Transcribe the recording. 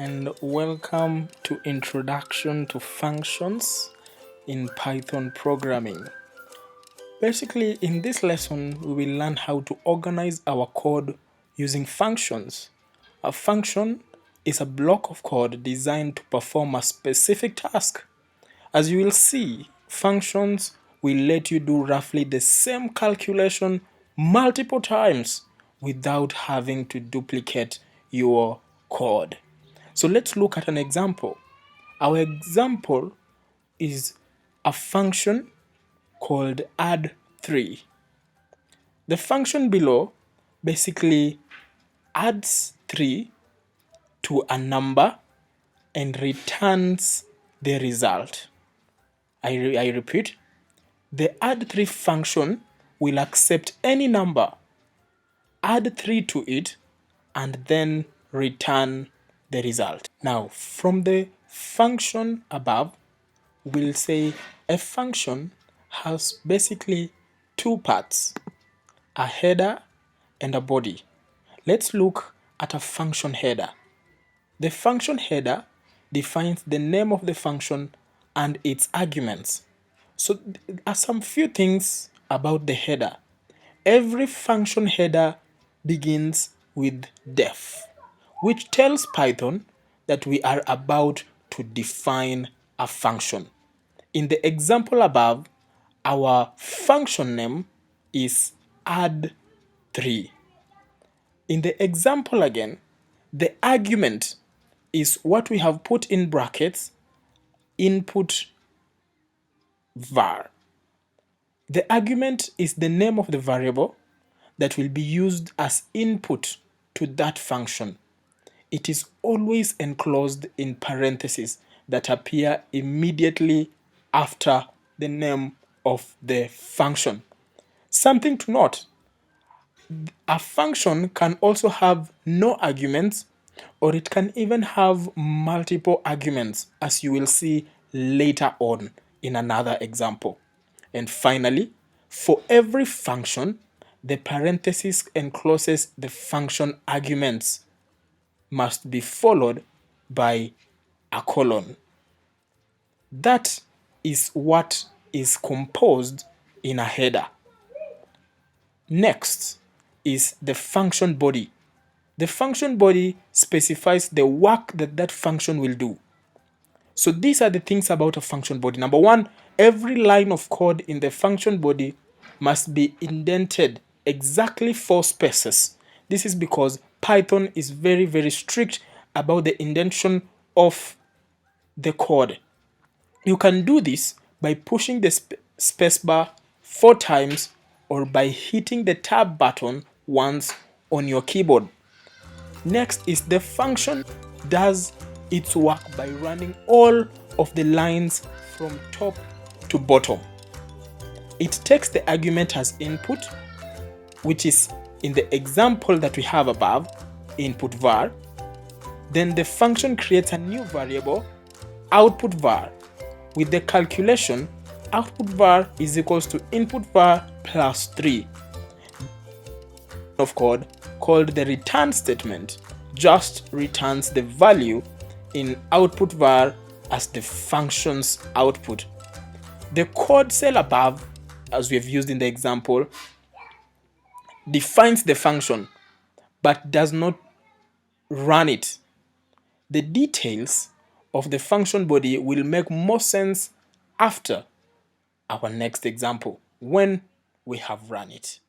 and welcome to Introduction to Functions in Python Programming. Basically, in this lesson, we will learn how to organize our code using functions. A function is a block of code designed to perform a specific task. As you will see, functions will let you do roughly the same calculation multiple times without having to duplicate your code. So let's look at an example. Our example is a function called add3. The function below basically adds 3 to a number and returns the result. I repeat, the add3 function will accept any number, add 3 to it, and then return the result. Now, from the function above, we'll say a function has basically two parts, a header and a body. Let's look at a function header. The function header defines the name of the function and its arguments. So there are some few things about the header. Every function header begins with def, which tells Python that we are about to define a function. In the example above, our function name is add3. In the example again, the argument is what we have put in brackets, input var. The argument is the name of the variable that will be used as input to that function. It is always enclosed in parentheses that appear immediately after the name of the function. Something to note, a function can also have no arguments, or it can even have multiple arguments, as you will see later on in another example. And finally, for every function, the parenthesis encloses the function arguments must be followed by a colon. That is what is composed in a header. Next is the function body. The function body specifies the work that that function will do. So these are the things about a function body. Number one, every line of code in the function body must be indented exactly 4 spaces. This is because Python is very, very strict about the indentation of the code. You can do this by pushing the spacebar 4 times or by hitting the tab button once on your keyboard. Next is the function does its work by running all of the lines from top to bottom. It takes the argument as input, which is in the example that we have above, input var. Then the function creates a new variable, output var. With the calculation, output var is equals to input var plus 3. Of code called the return statement just returns the value in output var as the function's output. The code cell above, as we have used in the example, defines the function but does not run it. The details of the function body will make more sense after our next example when we have run it.